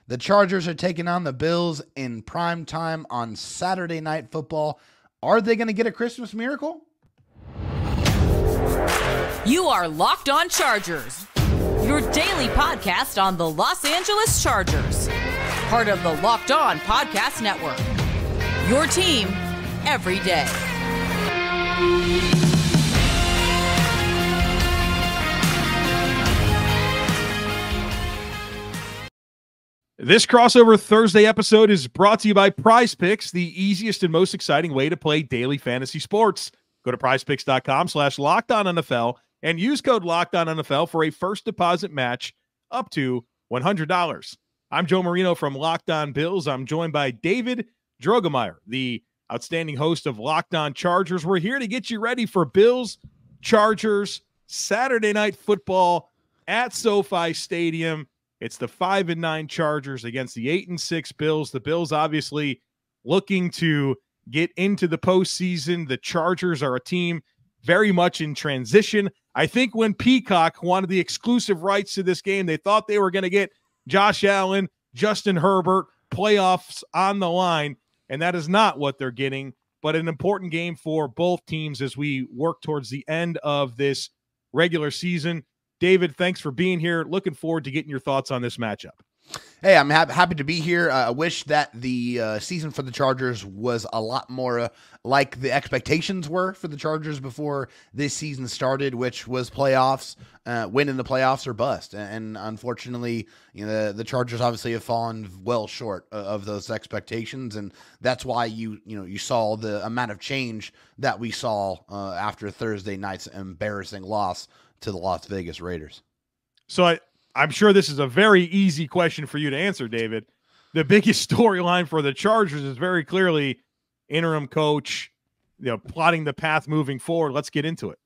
The Chargers are taking on the Bills in prime time on Saturday Night Football. Are they going to get a Christmas miracle? You are Locked On Chargers, your daily podcast on the Los Angeles Chargers, part of the Locked On Podcast Network, your team every day. This crossover Thursday episode is brought to you by PrizePicks, the easiest and most exciting way to play daily fantasy sports. Go to prizepicks.com/LockedOnNFL and use code LockedOnNFL for a first deposit match up to $100. I'm Joe Marino from Locked On Bills. I'm joined by David Drogemeyer, the outstanding host of Locked On Chargers. We're here to get you ready for Bills Chargers Saturday Night Football at SoFi Stadium. It's the 5-9 Chargers against the 8-6 Bills. The Bills obviously looking to get into the postseason. The Chargers are a team very much in transition. I think when Peacock wanted the exclusive rights to this game, they thought they were going to get Josh Allen, Justin Herbert, playoffs on the line, and that is not what they're getting, but an important game for both teams as we work towards the end of this regular season. David, thanks for being here. Looking forward to getting your thoughts on this matchup. Hey, I'm happy to be here. I wish that the season for the Chargers was a lot more like the expectations were for the Chargers before this season started, which was playoffs, win in the playoffs or bust. And unfortunately, the Chargers obviously have fallen well short of those expectations, and that's why you saw the amount of change that we saw after Thursday night's embarrassing loss to the Las Vegas Raiders. So I'm sure this is a very easy question for you to answer, David. The biggest storyline for the Chargers is very clearly interim coach, plotting the path moving forward. Let's get into it.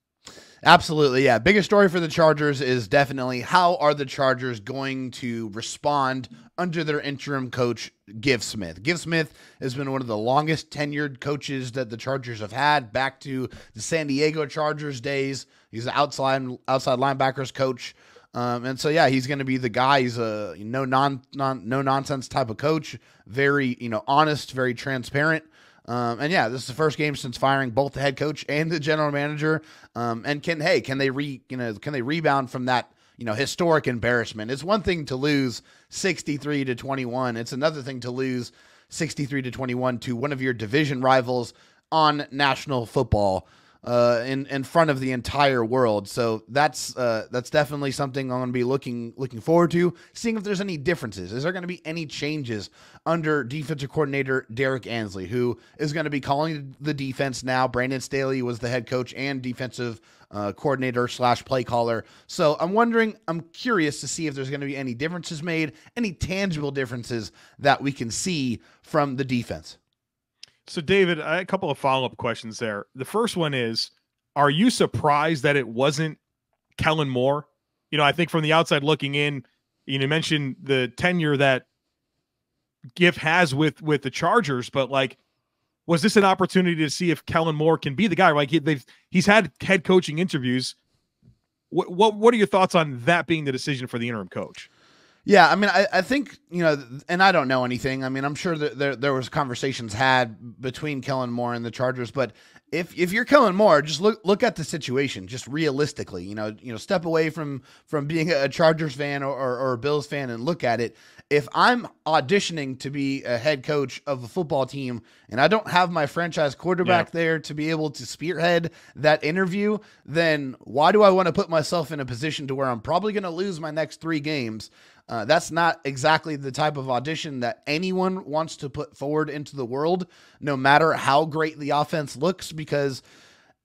Absolutely, yeah. Biggest story for the Chargers is definitely how are the Chargers going to respond under their interim coach, Giff Smith. Giff Smith has been one of the longest tenured coaches that the Chargers have had, back to the San Diego Chargers days. He's the outside linebackers coach. And so, yeah, he's going to be the guy. He's a no nonsense type of coach. Very, honest, very transparent. And yeah, this is the first game since firing both the head coach and the general manager. And can they rebound from that, historic embarrassment? It's one thing to lose 63-21. It's another thing to lose 63-21 to one of your division rivals on national football in front of the entire world. So that's definitely something I'm going to be looking forward to, seeing if there's any differences. Is there going to be any changes under defensive coordinator Derek Ansley, who is going to be calling the defense now? Brandon Staley was the head coach and defensive coordinator / play caller. So I'm curious to see if there's going to be any differences made, any tangible differences that we can see from the defense. So, David, I had a couple of follow-up questions there. The first one is, are you surprised that it wasn't Kellen Moore? I think from the outside looking in, you mentioned the tenure that Giff has with the Chargers, but was this an opportunity to see if Kellen Moore can be the guy? He's had head coaching interviews. What are your thoughts on that being the decision for the interim coach? Yeah, I mean, I think, and I don't know anything. I mean, I'm sure that there was conversations had between Kellen Moore and the Chargers, but if you're Kellen Moore, just look at the situation, just realistically, step away from being a Chargers fan or a Bills fan and look at it. If I'm auditioning to be a head coach of a football team and I don't have my franchise quarterback there to be able to spearhead that interview, then why do I want to put myself in a position to where I'm probably going to lose my next 3 games? That's not exactly the type of audition that anyone wants to put forward into the world, no matter how great the offense looks, because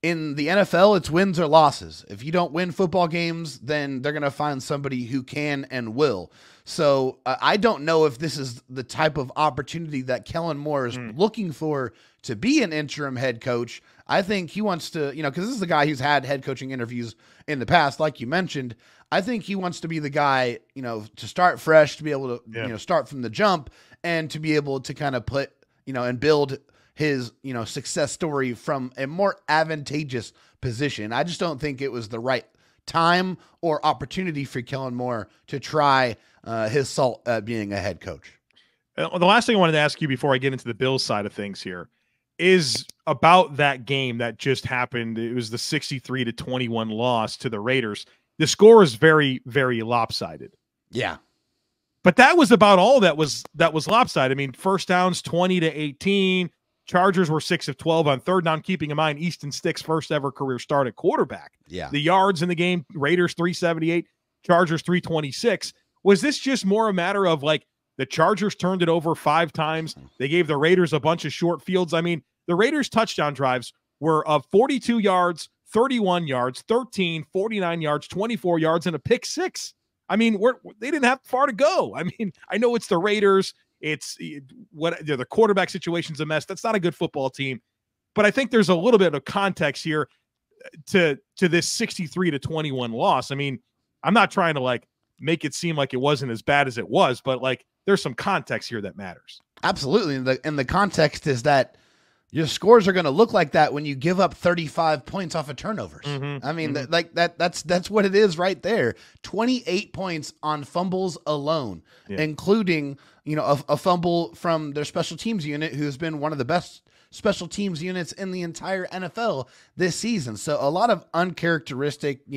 in the NFL, it's wins or losses. If you don't win football games, then they're going to find somebody who can and will. So I don't know if this is the type of opportunity that Kellen Moore is looking for to be an interim head coach. I think he wants to, because this is the guy who's had head coaching interviews in the past, like you mentioned. I think he wants to be the guy, to start fresh, to be able to, start from the jump, and to be able to kind of put, and build his, success story from a more advantageous position. I just don't think it was the right time or opportunity for Kellen Moore to try his salt at being a head coach. The last thing I wanted to ask you before I get into the Bills side of things here is about that game that just happened. It was the 63-21 loss to the Raiders. The score is very, very lopsided. Yeah. But that was about all that was lopsided. I mean, first downs 20-18. Chargers were 6 of 12 on third down, keeping in mind Easton Stick's first ever career start at quarterback. Yeah. The yards in the game, Raiders 378, Chargers 326. Was this just more a matter of like the Chargers turned it over 5 times? They gave the Raiders a bunch of short fields. I mean, the Raiders touchdown drives were of 42 yards, 31 yards, 13, 49 yards, 24 yards, and a pick 6. I mean, they didn't have far to go. I mean, I know it's the Raiders. It's the quarterback situation's a mess. That's not a good football team. But I think there's a little bit of context here to this 63-21 loss. I mean, I'm not trying to like make it seem like it wasn't as bad as it was, but like there's some context here that matters. Absolutely. And the context is that your scores are going to look like that when you give up 35 points off of turnovers. I mean, that's what it is right there. 28 points on fumbles alone, including, a fumble from their special teams unit, who's been one of the best special teams units in the entire NFL this season. So a lot of uncharacteristic,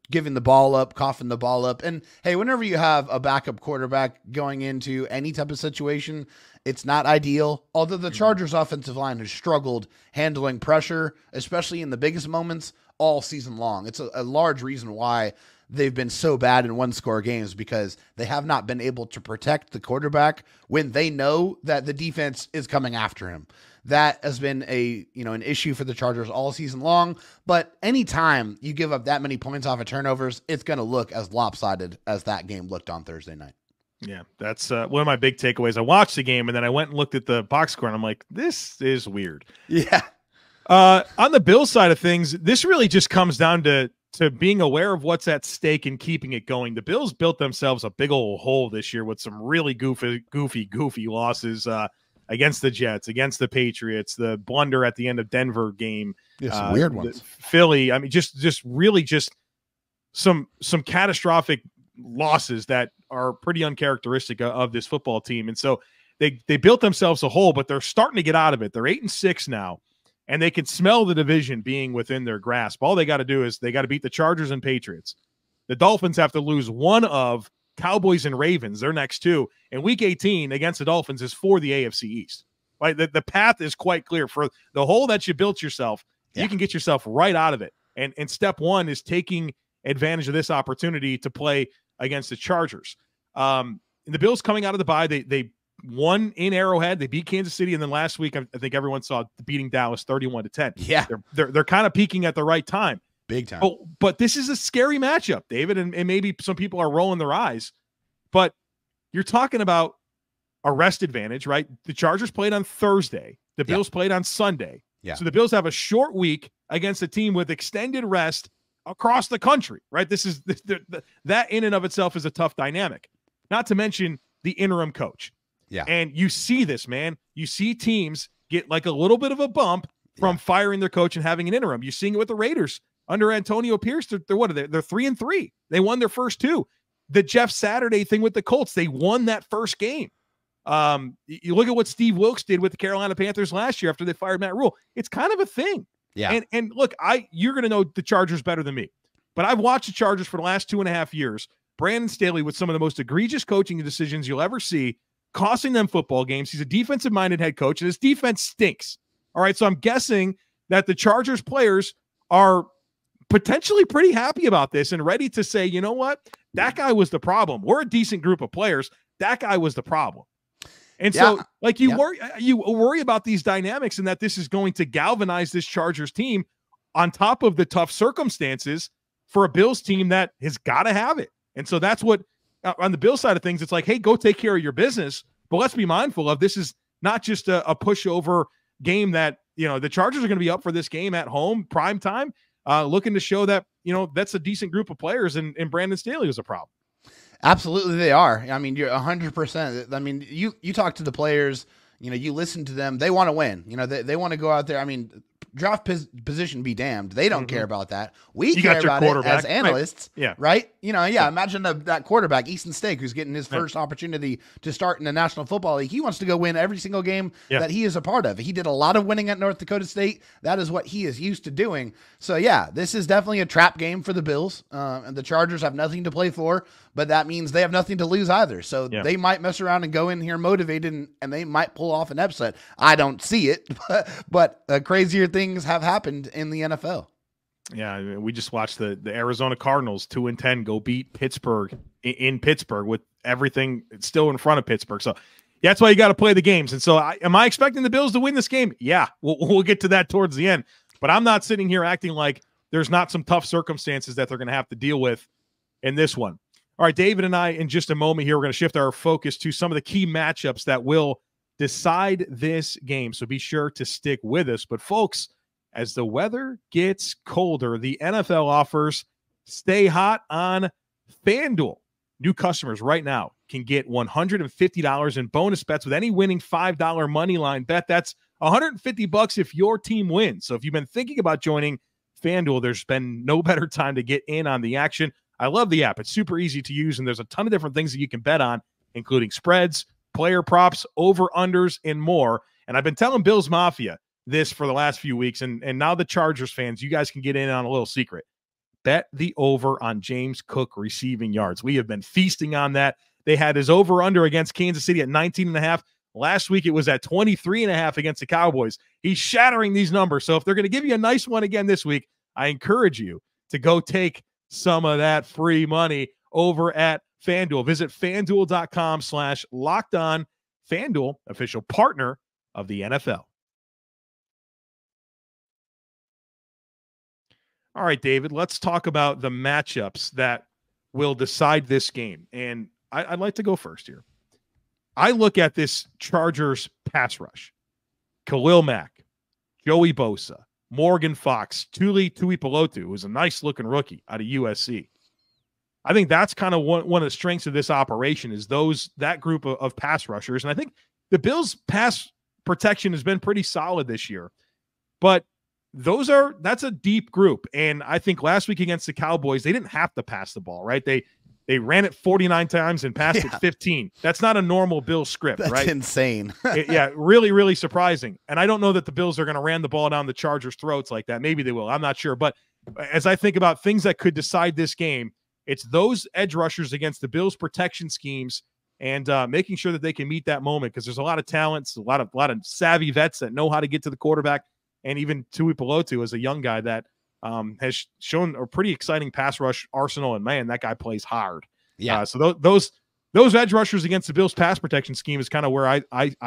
giving the ball up, coughing the ball up. And hey, whenever you have a backup quarterback going into any type of situation, it's not ideal. Although the Chargers offensive line has struggled handling pressure, especially in the biggest moments all season long. It's a large reason why they've been so bad in one-score games, because they have not been able to protect the quarterback when they know that the defense is coming after him. That has been an issue for the Chargers all season long. But anytime you give up that many points off of turnovers, it's going to look as lopsided as that game looked on Thursday night. Yeah, that's one of my big takeaways. I watched the game, and then I went and looked at the box score, and I'm like, this is weird. Yeah. On the Bills side of things, this really just comes down to being aware of what's at stake and keeping it going. The Bills built themselves a big old hole this year with some really goofy losses against the Jets, against the Patriots, the blunder at the end of Denver game. Yeah, some weird ones. Philly. I mean, just really some catastrophic losses that are pretty uncharacteristic of this football team. And so they built themselves a hole, but they're starting to get out of it. They're 8-6 now, and they can smell the division being within their grasp. All they got to do is they got to beat the Chargers and Patriots. The Dolphins have to lose one of Cowboys and Ravens, their next two. And week 18 against the Dolphins is for the AFC East. Right? The path is quite clear. For the hole that you built yourself, you can get yourself right out of it. And step one is taking advantage of this opportunity to play against the Chargers. And the Bills coming out of the bye, they won in Arrowhead. They beat Kansas City, and then last week I think everyone saw beating Dallas 31-10. Yeah, they're kind of peaking at the right time, big time. But this is a scary matchup, David, and maybe some people are rolling their eyes. But you're talking about a rest advantage, right? The Chargers played on Thursday. The Bills played on Sunday. Yeah. So the Bills have a short week against a team with extended rest across the country, right? That in and of itself is a tough dynamic. Not to mention the interim coach. Yeah. And you see this, man. You see teams get like a little bit of a bump from firing their coach and having an interim. You're seeing it with the Raiders under Antonio Pierce. They're 3-3. They won their first 2. The Jeff Saturday thing with the Colts, they won that first game. You look at what Steve Wilkes did with the Carolina Panthers last year after they fired Matt Rule. It's kind of a thing. Yeah. And look, you're going to know the Chargers better than me, but I've watched the Chargers for the last 2.5 years. Brandon Staley with some of the most egregious coaching decisions you'll ever see, costing them football games. He's a defensive-minded head coach, and his defense stinks. All right, so I'm guessing that the Chargers players are potentially pretty happy about this and ready to say, you know what? That guy was the problem. We're a decent group of players. That guy was the problem. And so, like, you worry about these dynamics and that this is going to galvanize this Chargers team on top of the tough circumstances for a Bills team that has got to have it. And so that's what, on the Bills side of things, it's like, hey, go take care of your business. But let's be mindful of this is not just a pushover game that, the Chargers are going to be up for this game at home, prime time, looking to show that, that's a decent group of players, and Brandon Staley was a problem. Absolutely, they are. I mean, you're 100%. I mean, you talk to the players, you listen to them. They want to win. They want to go out there. I mean, draft position be damned. They don't care about that. We You care got your about it quarterback. as analysts, Right. Yeah. right? Imagine that quarterback, Easton Stick, who's getting his first opportunity to start in the National Football League. He wants to go win every single game that he is a part of. He did a lot of winning at North Dakota State. That is what he is used to doing. So, yeah, this is definitely a trap game for the Bills. And the Chargers have nothing to play for, but that means they have nothing to lose either. So they might mess around and go in here motivated, and they might pull off an upset. I don't see it, but crazier things have happened in the NFL. Yeah, we just watched the Arizona Cardinals 2-10 go beat Pittsburgh in Pittsburgh with everything still in front of Pittsburgh. So that's why you got to play the games. And so am I expecting the Bills to win this game? Yeah, we'll get to that towards the end. But I'm not sitting here acting like there's not some tough circumstances that they're going to have to deal with in this one. All right, David and I, in just a moment here, we're going to shift our focus to some of the key matchups that will decide this game. So be sure to stick with us. But folks, as the weather gets colder, the NFL offers stay hot on FanDuel. New customers right now can get $150 in bonus bets with any winning $5 moneyline bet. That's $150 if your team wins. So if you've been thinking about joining FanDuel, there's been no better time to get in on the action. I love the app. It's super easy to use, and there's a ton of different things that you can bet on, including spreads, player props, over-unders, and more. And I've been telling Bills Mafia this for the last few weeks, and now the Chargers fans, you guys can get in on a little secret. Bet the over on James Cook receiving yards. We have been feasting on that. They had his over-under against Kansas City at 19.5. Last week it was at 23.5 against the Cowboys. He's shattering these numbers. So if they're going to give you a nice one again this week, I encourage you to go take some of that free money over at FanDuel. Visit FanDuel.com/lockedon. FanDuel, official partner of the NFL. All right, David, let's talk about the matchups that will decide this game. And I'd like to go first here. I look at this Chargers pass rush. Khalil Mack, Joey Bosa, Morgan Fox, Tuli Tuipulotu, who's a nice-looking rookie out of USC. I think that's kind of one of the strengths of this operation is that group of pass rushers. And I think the Bills' pass protection has been pretty solid this year. But that's a deep group. And I think last week against the Cowboys, they didn't have to pass the ball, right? They ran it 49 times and passed it 15. That's not a normal Bills script, right? That's insane. Really, really surprising. And I don't know that the Bills are going to ram the ball down the Chargers' throats like that. Maybe they will. I'm not sure. But as I think about things that could decide this game, it's those edge rushers against the Bills' protection schemes and making sure that they can meet that moment because there's a lot of talents, a lot of savvy vets that know how to get to the quarterback. And even Tuipulotu is a young guy that has shown a pretty exciting pass rush arsenal, and man, that guy plays hard. Yeah. So those edge rushers against the Bills' pass protection scheme is kind of where I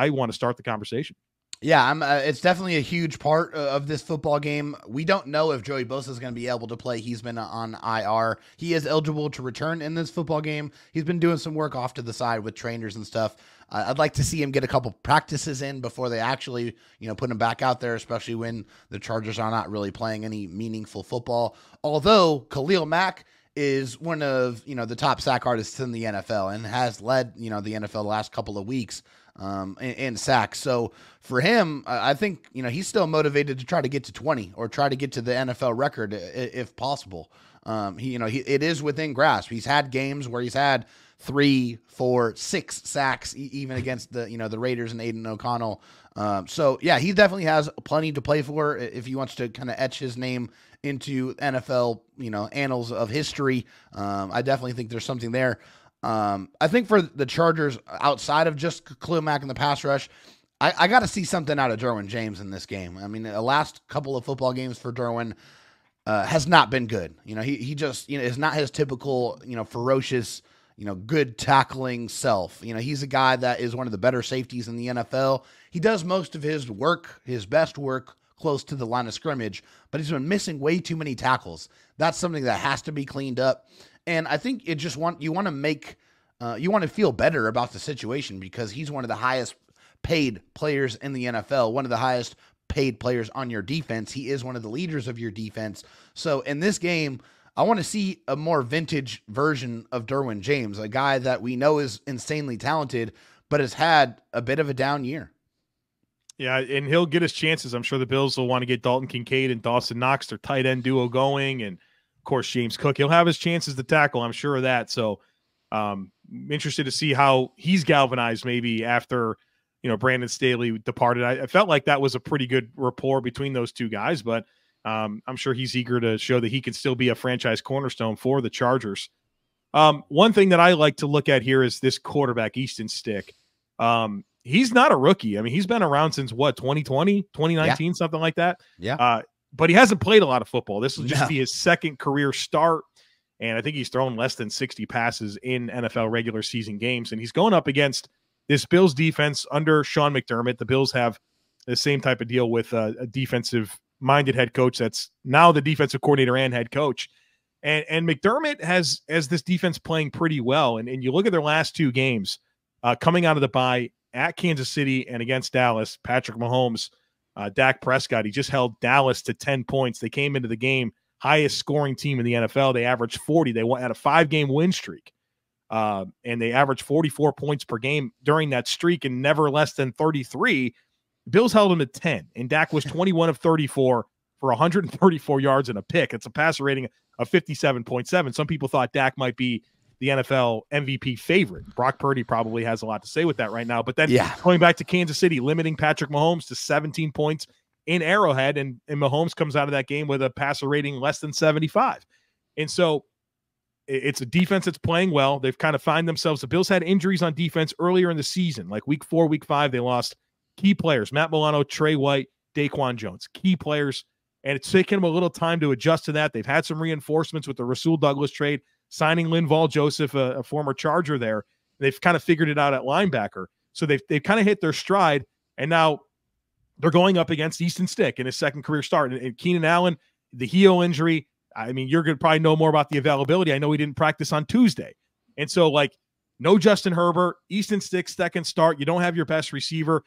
want to start the conversation. Yeah, it's definitely a huge part of this football game. We don't know if Joey Bosa is going to be able to play. He's been on IR. He is eligible to return in this football game. He's been doing some work off to the side with trainers and stuff. I'd like to see him get a couple practices in before they actually, put him back out there, especially when the Chargers are not really playing any meaningful football. Although Khalil Mack is one of, the top sack artists in the NFL and has led, the NFL the last couple of weeks in sacks. So for him, I think, he's still motivated to try to get to 20 or try to get to the NFL record if possible. It is within grasp. He's had games where he's had 3, 4, 6 sacks, even against the Raiders and Aiden O'Connell. So yeah, he definitely has plenty to play for if he wants to kind of etch his name into NFL, annals of history. I definitely think there's something there. I think for the Chargers, outside of just Khalil Mack in the pass rush, I got to see something out of Derwin James in this game. I mean, the last couple of football games for Derwin has not been good. He just is not his typical ferocious good tackling self. He's a guy that is one of the better safeties in the NFL. He does most of his work, his best work, close to the line of scrimmage, but he's been missing way too many tackles. That's something that has to be cleaned up. And I think you want to feel better about the situation because he's one of the highest paid players in the NFL, one of the highest paid players on your defense. He is one of the leaders of your defense. So in this game, I want to see a more vintage version of Derwin James, a guy that we know is insanely talented, but has had a bit of a down year. Yeah, and he'll get his chances. I'm sure the Bills will want to get Dalton Kincaid and Dawson Knox, their tight end duo, going, and of course James Cook. He'll have his chances to tackle, I'm sure of that. So interested to see how he's galvanized maybe after Brandon Staley departed. I felt like that was a pretty good rapport between those two guys, but I'm sure he's eager to show that he can still be a franchise cornerstone for the Chargers. One thing that I like to look at here is this quarterback, Easton Stick. He's not a rookie. I mean, he's been around since 2020, 2019, something like that. Yeah. But he hasn't played a lot of football. This will just be his second career start. And I think he's thrown less than 60 passes in NFL regular season games. And he's going up against this Bills defense under Sean McDermott. The Bills have the same type of deal with a defensive-minded head coach that's now the defensive coordinator and head coach. And McDermott has this defense playing pretty well. And you look at their last two games coming out of the bye at Kansas City and against Dallas, Patrick Mahomes, Dak Prescott, he just held Dallas to 10 points. They came into the game, highest scoring team in the NFL. They averaged 40. They had a 5-game win streak. And they averaged 44 points per game during that streak and never less than 33. Bills held him to 10, and Dak was 21 of 34 for 134 yards and a pick. It's a passer rating of 57.7. Some people thought Dak might be the NFL MVP favorite. Brock Purdy probably has a lot to say with that right now. But then going back to Kansas City, limiting Patrick Mahomes to 17 points in Arrowhead, and Mahomes comes out of that game with a passer rating less than 75. And so it's a defense that's playing well. They've kind of find themselves. The Bills had injuries on defense earlier in the season, like week 4, week 5. They lost key players, Matt Milano, Trey White, Daquan Jones, key players. And it's taken them a little time to adjust to that. They've had some reinforcements with the Rasul Douglas trade, signing Linval Joseph, a former Charger there. They've kind of figured it out at linebacker. So they've kind of hit their stride, and now they're going up against Easton Stick in his second career start. And Keenan Allen, the heel injury, I mean, you're going to probably know more about the availability. I know he didn't practice on Tuesday. And so, no Justin Herbert, Easton Stick's second start. You don't have your best receiver.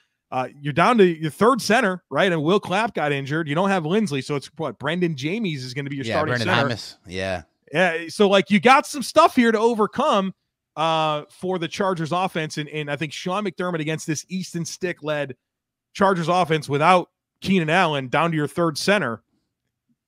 You're down to your third center, right? And Will Clapp got injured. You don't have Lindsley. So it's Brendan Jamies is going to be your starting Brendan center. James. Yeah. So you got some stuff here to overcome for the Chargers offense. And I think Sean McDermott against this Easton Stick-led Chargers offense without Keenan Allen down to your third center,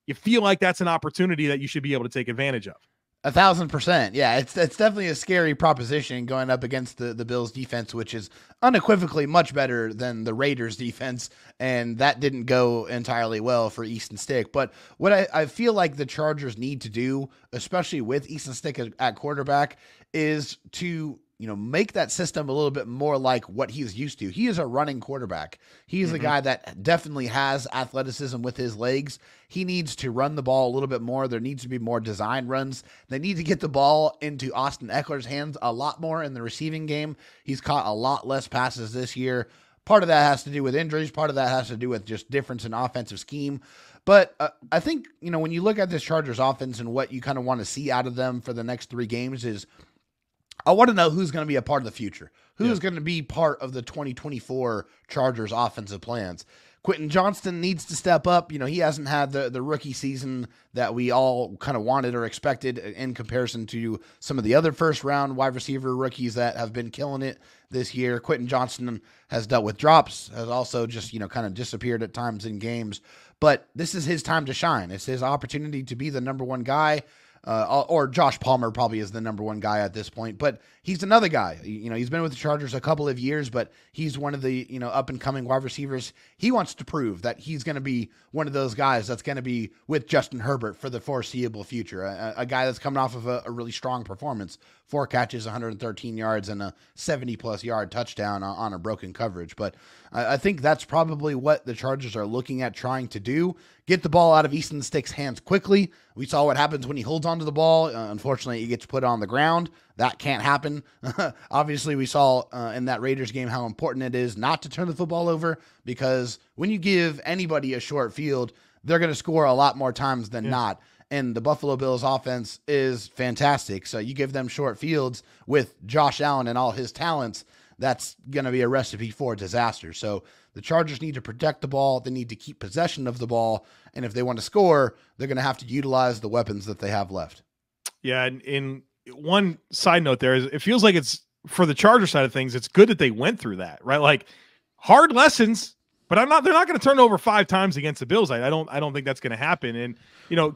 you feel like that's an opportunity that you should be able to take advantage of. 1,000%. Yeah, it's definitely a scary proposition going up against the Bills defense, which is unequivocally much better than the Raiders defense, and that didn't go entirely well for Easton Stick. But what I feel like the Chargers need to do, especially with Easton Stick at quarterback, is to make that system a little bit more like what he's used to. He is a running quarterback. He's a guy that definitely has athleticism with his legs. He needs to run the ball a little bit more. There needs to be more design runs. They need to get the ball into Austin Eckler's hands a lot more in the receiving game. He's caught a lot less passes this year. Part of that has to do with injuries. Part of that has to do with just difference in offensive scheme. But I think, when you look at this Chargers offense and what you kind of want to see out of them for the next 3 games is, I want to know who's going to be a part of the future. Who's going to be part of the 2024 Chargers offensive plans. Quentin Johnston needs to step up. He hasn't had the rookie season that we all kind of wanted or expected in comparison to some of the other first-round wide receiver rookies that have been killing it this year. Quentin Johnston has dealt with drops, has also just, kind of disappeared at times in games. But this is his time to shine. It's his opportunity to be the number one guy. Or Josh Palmer probably is the number one guy at this point, but he's another guy. He's been with the Chargers a couple of years, but he's one of the, up and coming wide receivers. He wants to prove that he's going to be one of those guys that's going to be with Justin Herbert for the foreseeable future. A guy that's coming off of a really strong performance, 4 catches, 113 yards, and a 70-plus yard touchdown on a broken coverage. But I think that's probably what the Chargers are looking at trying to do. Get the ball out of Easton Stick's hands quickly. We saw what happens when he holds onto the ball. Unfortunately, he gets put on the ground. That can't happen. Obviously, we saw in that Raiders game how important it is not to turn the football over, because when you give anybody a short field, they're going to score a lot more times than not. And the Buffalo Bills offense is fantastic. So you give them short fields with Josh Allen and all his talents, that's going to be a recipe for disaster. So the Chargers need to protect the ball. They need to keep possession of the ball. And if they want to score, they're going to have to utilize the weapons that they have left. Yeah. And in one side note there is, it feels like it's, for the Charger side of things, it's good that they went through that, right? Like, hard lessons, But they're not going to turn over 5 times against the Bills. I don't think that's going to happen. And,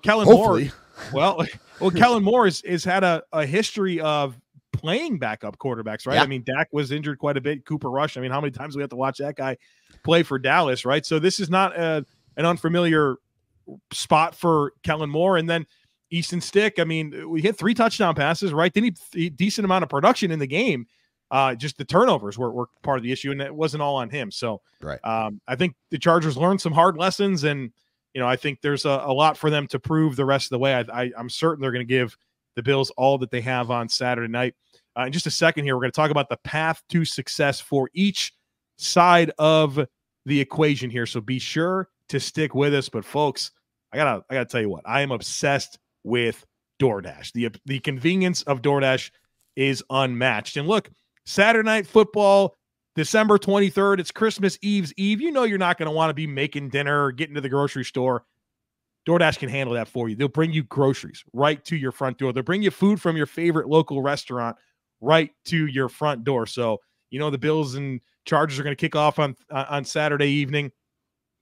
Kellen Hopefully. Moore, Kellen Moore has had a history of playing backup quarterbacks, right? Yeah. I mean, Dak was injured quite a bit. Cooper Rush. I mean, how many times do we have to watch that guy play for Dallas, right? So this is not an unfamiliar spot for Kellen Moore. And then Easton Stick, I mean, we hit 3 touchdown passes, right? They need a decent amount of production in the game. Just the turnovers were part of the issue, and it wasn't all on him. So right. I think the Chargers learned some hard lessons, and I think there's a lot for them to prove the rest of the way. I'm certain they're going to give the Bills all that they have on Saturday night. In just a second here, we're going to talk about the path to success for each side of the equation here. So be sure to stick with us. But folks, I gotta tell you what, I am obsessed with DoorDash. The convenience of DoorDash is unmatched. And look, Saturday Night Football, December 23rd, it's Christmas Eve's Eve. You're not going to want to be making dinner or getting to the grocery store. DoorDash can handle that for you. They'll bring you groceries right to your front door. They'll bring you food from your favorite local restaurant right to your front door. So, the Bills and Chargers are going to kick off on Saturday evening.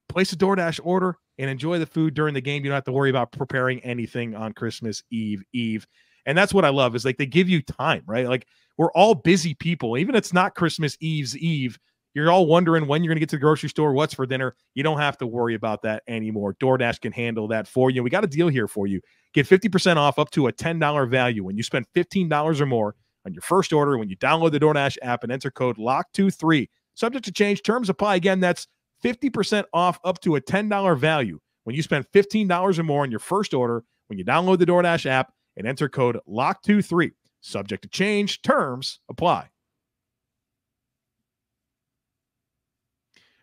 Place a DoorDash order and enjoy the food during the game. You don't have to worry about preparing anything on Christmas Eve. And that's what I love is like they give you time, right? Like we're all busy people. Even if it's not Christmas Eve's Eve, you're all wondering when you're going to get to the grocery store, what's for dinner. You don't have to worry about that anymore. DoorDash can handle that for you. We got a deal here for you. Get 50% off up to a $10 value when you spend $15 or more on your first order when you download the DoorDash app and enter code LOCK23. Subject to change. Terms apply. Again, that's 50% off up to a $10 value when you spend $15 or more on your first order when you download the DoorDash app and enter code LOCK23. Subject to change. Terms apply.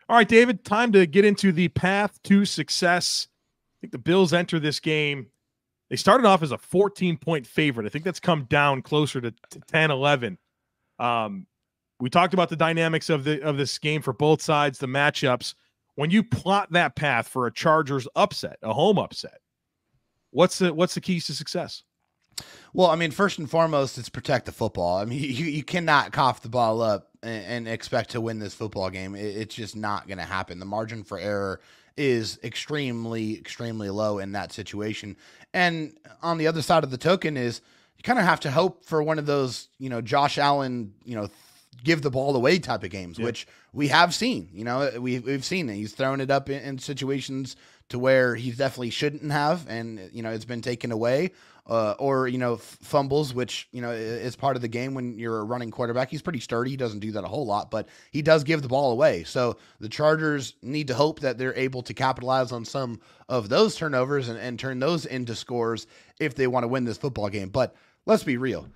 All right, David, time to get into the path to success. I think the Bills enter this game. They started off as a 14-point favorite. I think that's come down closer to 10, 11. We talked about the dynamics of this game for both sides, the matchups. When you plot that path for a Chargers upset, a home upset, what's the keys to success? Well, I mean, first and foremost, it's protect the football. I mean, you cannot cough the ball up and expect to win this football game. It's just not going to happen. The margin for error is extremely, extremely low in that situation. And on the other side of the token is you kind of have to hope for one of those, Josh Allen, give the ball away type of games, yep. Which we have seen. We've seen it. He's thrown it up in situations to where he definitely shouldn't have, and it's been taken away. Or fumbles, which is part of the game when you're a running quarterback. He's pretty sturdy. He doesn't do that a whole lot, but he does give the ball away. So the Chargers need to hope that they're able to capitalize on some of those turnovers and turn those into scores if they want to win this football game. But let's be real.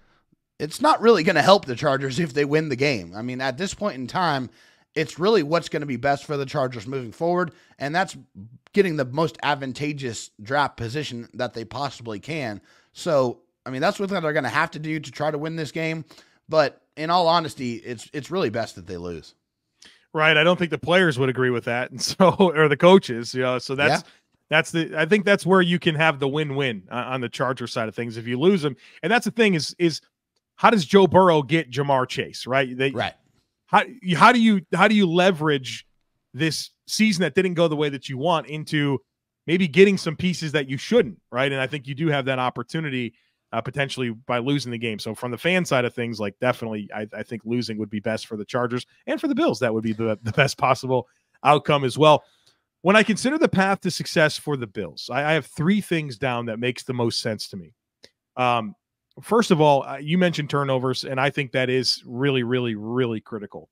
It's not really going to help the Chargers if they win the game. I mean, at this point in time, it's really what's going to be best for the Chargers moving forward, and that's getting the most advantageous draft position that they possibly can. So, I mean, that's what they're going to have to do to try to win this game. But in all honesty, it's really best that they lose. Right. I don't think the players would agree with that, and so or the coaches. So I think that's where you can have the win-win on the Charger side of things if you lose them. And that's the thing is how does Joe Burrow get Jamar Chase? Right. Right. How do you leverage this season that didn't go the way that you want into maybe getting some pieces that you shouldn't, right? And I think you do have that opportunity potentially by losing the game. So from the fan side of things, like definitely I think losing would be best for the Chargers and for the Bills. That would be the best possible outcome as well. When I consider the path to success for the Bills, I have 3 things down that makes the most sense to me. First of all, you mentioned turnovers, and I think that is really, really, really critical.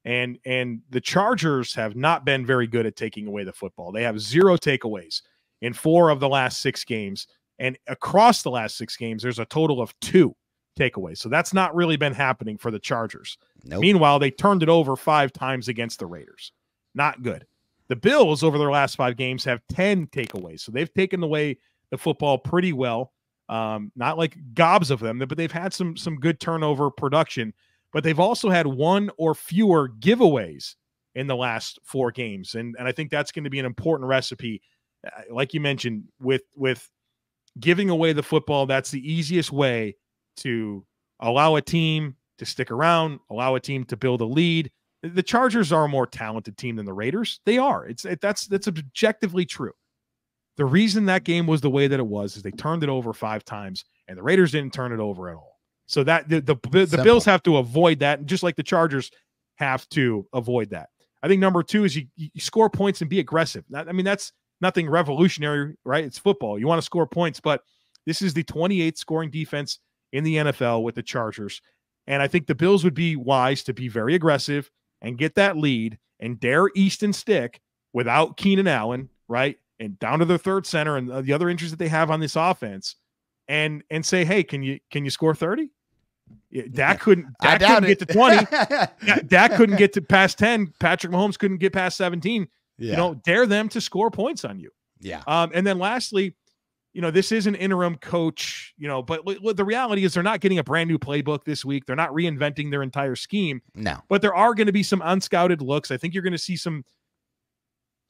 And the Chargers have not been very good at taking away the football. They have 0 takeaways in 4 of the last 6 games. And across the last 6 games, there's a total of 2 takeaways. So that's not really been happening for the Chargers. Nope. Meanwhile, they turned it over 5 times against the Raiders. Not good. The Bills over their last 5 games have 10 takeaways. So they've taken away the football pretty well. Not like gobs of them, but they've had some good turnover production, but they've also had 1 or fewer giveaways in the last 4 games. And I think that's going to be an important recipe. Like you mentioned, with giving away the football, that's the easiest way to allow a team to stick around, allow a team to build a lead. The Chargers are a more talented team than the Raiders. They are. That's objectively true. The reason that game was the way that it was is they turned it over 5 times, and the Raiders didn't turn it over at all. So that the Bills have to avoid that, and just like the Chargers have to avoid that. I think number 2 is you score points and be aggressive. I mean, that's nothing revolutionary, right? It's football. You want to score points, but this is the 28th scoring defense in the NFL with the Chargers. And I think the Bills would be wise to be very aggressive and get that lead and dare Easton stick without Keenan Allen, right? And down to their third center and the other injuries that they have on this offense, and say, hey, can you score 30? Dak couldn't get to 20. Dak couldn't get to past 10. Patrick Mahomes couldn't get past 17. Dare them to score points on you. And then lastly, this is an interim coach, but the reality is they're not getting a brand new playbook this week. They're not reinventing their entire scheme. No. But there are going to be some unscouted looks. I think you're going to see some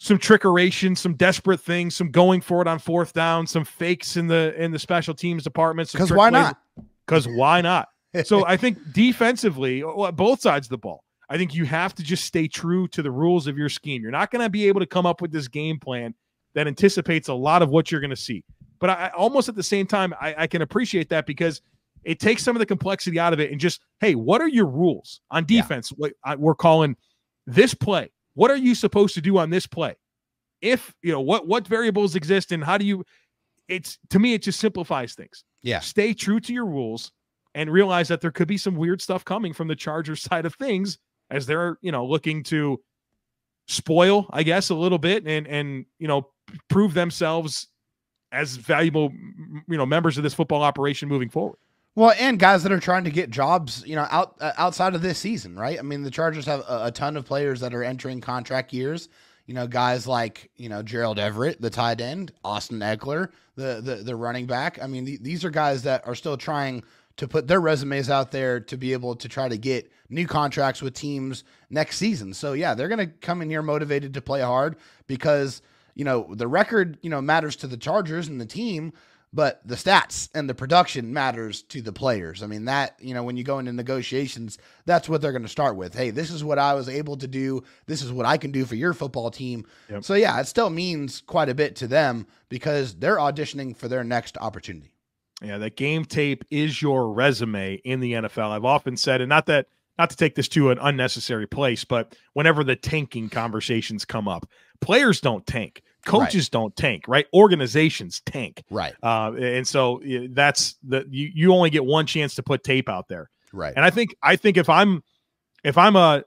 trickeration, some desperate things, some going for it on 4th down, some fakes in the special teams department. Because why not? Because why not? So I think defensively, both sides of the ball, I think you have to just stay true to the rules of your scheme. You're not going to be able to come up with this game plan that anticipates a lot of what you're going to see. But I almost at the same time, I can appreciate that because it takes some of the complexity out of it and just, hey, what are your rules on defense? We're calling this play. What are you supposed to do on this play? If, what variables exist and how do you, to me, it just simplifies things. Yeah. Stay true to your rules and realize that there could be some weird stuff coming from the Chargers side of things as they're, looking to spoil, I guess, a little bit and prove themselves as valuable, members of this football operation moving forward. Well, and guys that are trying to get jobs, outside of this season, right? I mean, the Chargers have a ton of players that are entering contract years. Guys like, Gerald Everett, the tight end, Austin Eckler, the running back. I mean, these are guys that are still trying to put their resumes out there to be able to try to get new contracts with teams next season. So yeah, they're going to come in here motivated to play hard because, the record, matters to the Chargers and the team, but the stats and the production matters to the players. I mean, that, when you go into negotiations, that's what they're going to start with. Hey, this is what I was able to do. This is what I can do for your football team. Yep. So yeah, it still means quite a bit to them because they're auditioning for their next opportunity. Yeah, that game tape is your resume in the NFL. I've often said, and not to take this to an unnecessary place, but whenever the tanking conversations come up, players don't tank. Coaches don't tank, right? Organizations tank. Right. And so that's you only get one chance to put tape out there. Right. And I think if I'm a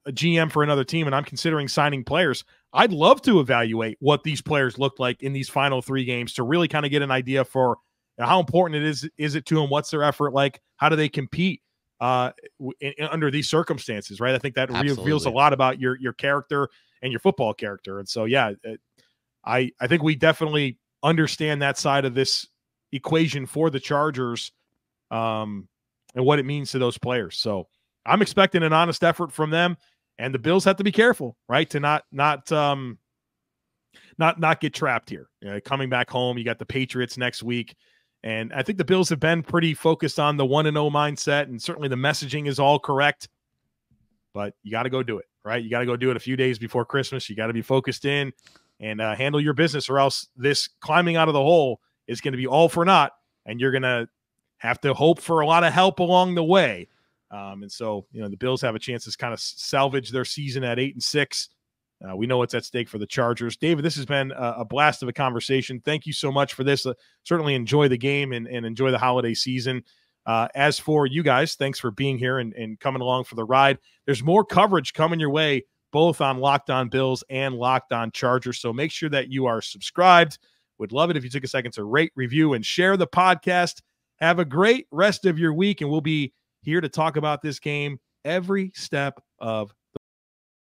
GM for another team and I'm considering signing players, I'd love to evaluate what these players looked like in these final 3 games to really kind of get an idea for how important is it to them? What's their effort like? How do they compete under these circumstances, right? I think that reveals a lot about your character and your football character. And so, yeah, I think we definitely understand that side of this equation for the Chargers and what it means to those players. So I'm expecting an honest effort from them, and the Bills have to be careful, right? To not get trapped here. Coming back home, you got the Patriots next week. And I think the Bills have been pretty focused on the 1-0 mindset, and certainly the messaging is all correct. But you got to go do it, right? You got to go do it a few days before Christmas. You got to be focused in and handle your business, or else this climbing out of the hole is going to be all for naught, and you're going to have to hope for a lot of help along the way. And so, the Bills have a chance to kind of salvage their season at 8-6. We know what's at stake for the Chargers. David, this has been a blast of a conversation. Thank you so much for this. Certainly enjoy the game and enjoy the holiday season. As for you guys, thanks for being here and coming along for the ride. There's more coverage coming your way, both on Locked On Bills and Locked On Chargers. So make sure that you are subscribed. Would love it if you took a second to rate, review, and share the podcast. Have a great rest of your week, and we'll be here to talk about this game every step of